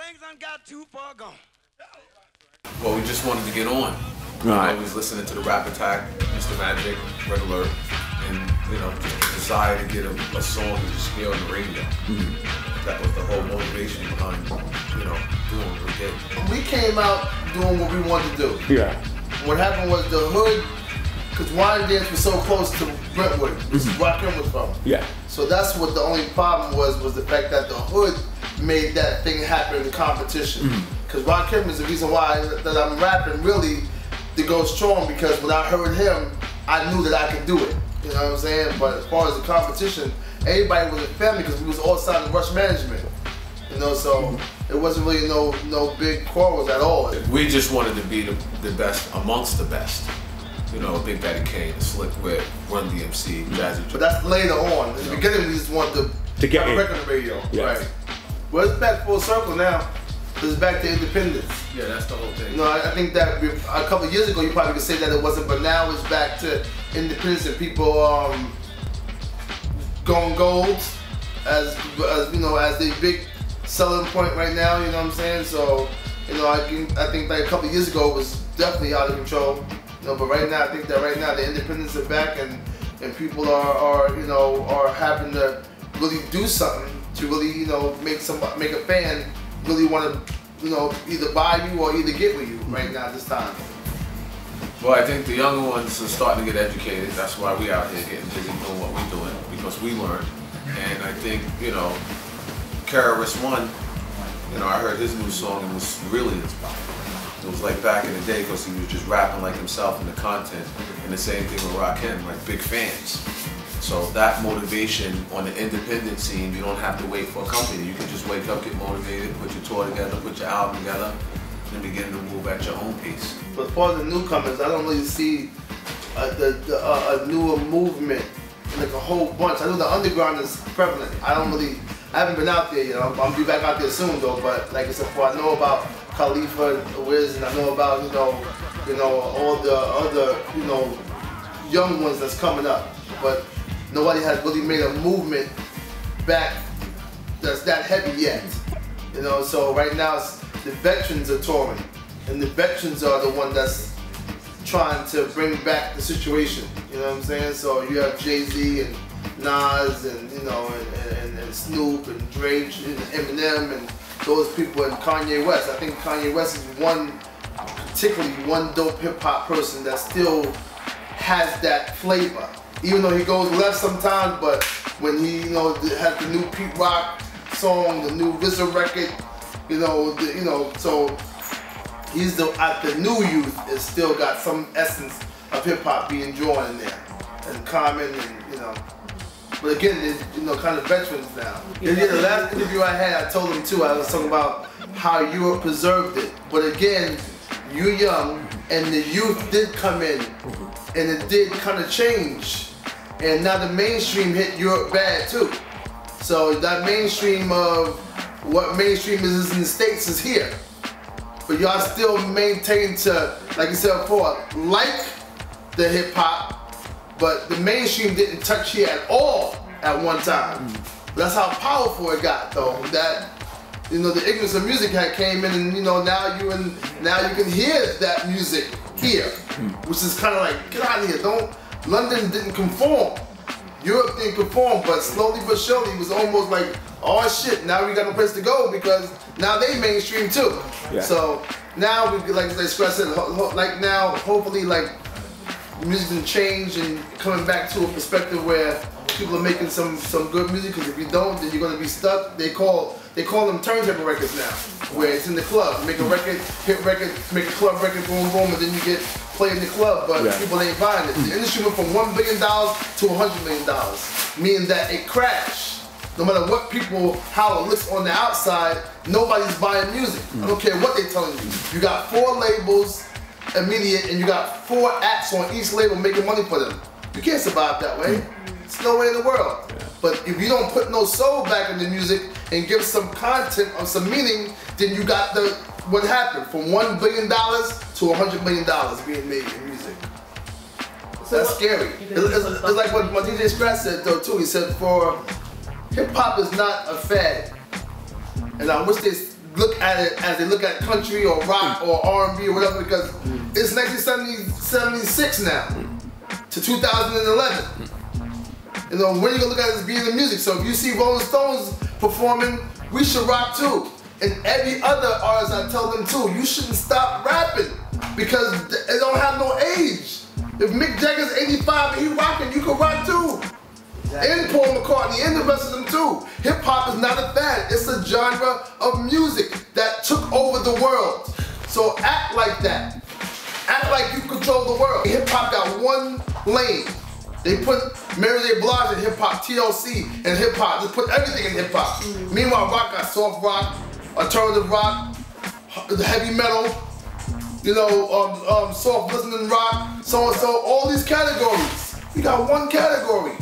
things done got too far gone. Well, we just wanted to get on. Right. I was listening to the Rap Attack, Mr. Magic, Regular, and just the desire to get a song to just hear on the radio. That was the whole motivation behind, doing what we did. We came out doing what we wanted to do. Yeah. What happened was the hood, because Wine Dance was so close to Brentwood, this is where Rakim was from. Yeah. So that's what the only problem was the fact that the hood made that thing happen in the competition. Because Rakim is the reason why that I'm rapping really to go strong, because when I heard him, I knew that I could do it. You know what I'm saying? But as far as the competition, everybody was a family because we was all signed to Rush Management. So it wasn't really no big quarrels at all. We just wanted to be the best amongst the best. Big Daddy Kane, Slick Rick, Run DMC, Jazzy. But that's later on. In the beginning, we just wanted to get a record on the radio. Yes. Right. Well, it's back full circle now. It's back to independence. Yeah, that's the whole thing. I think that a couple of years ago, you probably could say that it wasn't, but now it's back to independence and people going gold as the big selling point right now. You know what I'm saying? So, I think like a couple of years ago it was definitely out of control. But right now, I think that right now the independents are back and people are having to really do something to really make a fan really want to either buy you or either get with you right now this time. Well, I think the younger ones are starting to get educated. That's why we out here getting busy doing what we're doing, because we learned. And I think KRS-One, I heard his new song and was really inspired. It was like back in the day, because he was just rapping like himself in the content. And the same thing with Rakim, like big fans. So that motivation on the independent scene, you don't have to wait for a company. You can just wake up, get motivated, put your tour together, put your album together, and begin to move at your own pace. But as far as the newcomers, I don't really see a newer movement, like a whole bunch. I know the underground is prevalent. I haven't been out there yet. I'm gonna be back out there soon though. But like I said before, I know about Khalifa, Wiz, and I know about all the other young ones that's coming up. But nobody has really made a movement back that's that heavy yet. So right now the veterans are touring, and the veterans are the one that's trying to bring back the situation. You know what I'm saying? So you have Jay-Z and Nas and and Snoop and Drake and Eminem and those people, and Kanye West. I think Kanye West is particularly one dope hip hop person that still has that flavor. Even though he goes left sometimes, but when he has the new Pete Rock song, the new RZA record, so he's the new youth has still got some essence of hip hop being drawn in there, and Common and But again, they're kind of veterans now. The last interview I had, I told them too. I was talking about how Europe preserved it, but again, you're young, and the youth did come in, and it did kind of change. And now the mainstream hit Europe bad too. So that mainstream of what mainstream is in the States is here. But y'all still maintain to, like you said before, like the hip hop, but the mainstream didn't touch here at all at one time. That's how powerful it got though. That the ignorance of music had came in, and now you can hear that music here, which is kind of like, get out of here, London didn't conform. Europe didn't conform, but slowly but surely it was almost like, oh shit, now we got no place to go because now they mainstream too. Yeah. So now we, like Scratch said, like now hopefully like music can change and coming back to a perspective where people are making some good music, because if you don't, then you're gonna be stuck. They call them turntable records now, where it's in the club. Make a record, hit record, make a club record, boom, boom, and then you get played in the club, but people ain't buying it. The industry went from $1 billion to $100 million, meaning that it crashed. No matter what how it looks on the outside, nobody's buying music. I don't care what they're telling you. You got 4 labels, immediate, and you got 4 acts on each label making money for them. You can't survive that way. It's no way in the world. But if you don't put no soul back in the music and give some content or some meaning, then you got what happened from $1 billion to $100 million being made in music. So that's scary. It's like what DJ Scratch said though too. He said hip hop is not a fad, and I wish they look at it as they look at country or rock or R&B or whatever, because it's 1976 now to 2011. You know, when you gonna look at it as being the music. So if you see Rolling Stones performing, we should rock too. And every other artist, I tell them too, you shouldn't stop rapping because it don't have no age. If Mick Jagger's 85 and he rocking, you can rock too. Exactly. And Paul McCartney and the rest of them too. Hip hop is not a fad, it's a genre of music that took over the world. So act like that. Act like you control the world. Hip hop got one lane. They put Mary J. Blige in hip hop, TLC in hip hop. They put everything in hip hop. Meanwhile, rock got soft rock, alternative rock, heavy metal, you know, soft listening rock, so and so. All these categories. We got one category.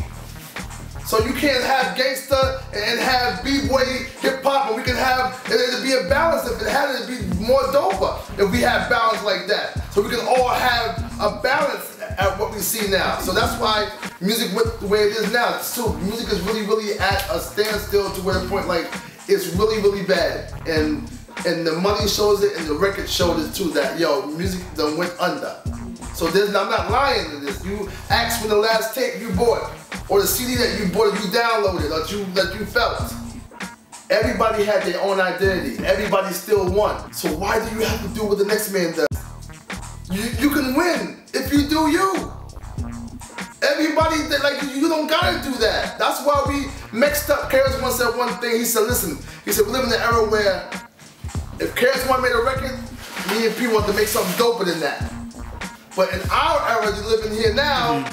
So you can't have gangster and have b-boy hip hop, and we can have it'd be a balance. If it had it, it'd be more doper if we had balance like that. So we can all have a balance at what we see now. So that's why music went the way it is now. So music is really at a standstill to where the point like it's really bad. And the money shows it and the record showed it too, that yo, music done went under. So I'm not lying to this. You ask for the last tape you bought, or the CD that you bought, you downloaded, or that you felt. Everybody had their own identity. Everybody still won. So why do you have to do what the next man does? You can win if you do you. Everybody, like, you don't gotta do that. That's why we mixed up. Karis once said one thing. He said, listen, he said, we live in an era where if Karis One made a record, me and P want to make something doper than that. But in our era, you live in here now,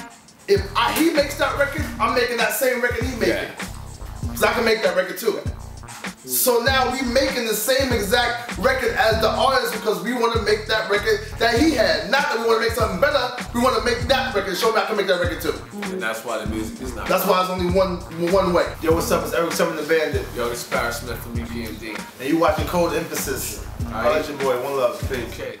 if he makes that record, I'm making that same record he making. Because I can make that record too. So now we making the same exact record as the artist because we want to make that record that he had. Not that we want to make something better, we want to make that record, show me I can make that record too. And that's why the music is not. That's why it's only one way. Yo, what's up? It's Erick the Bandit. Yo, this is Parish from EPMD. And you watching Cold Emphasis. All right, your boy, one love. Okay.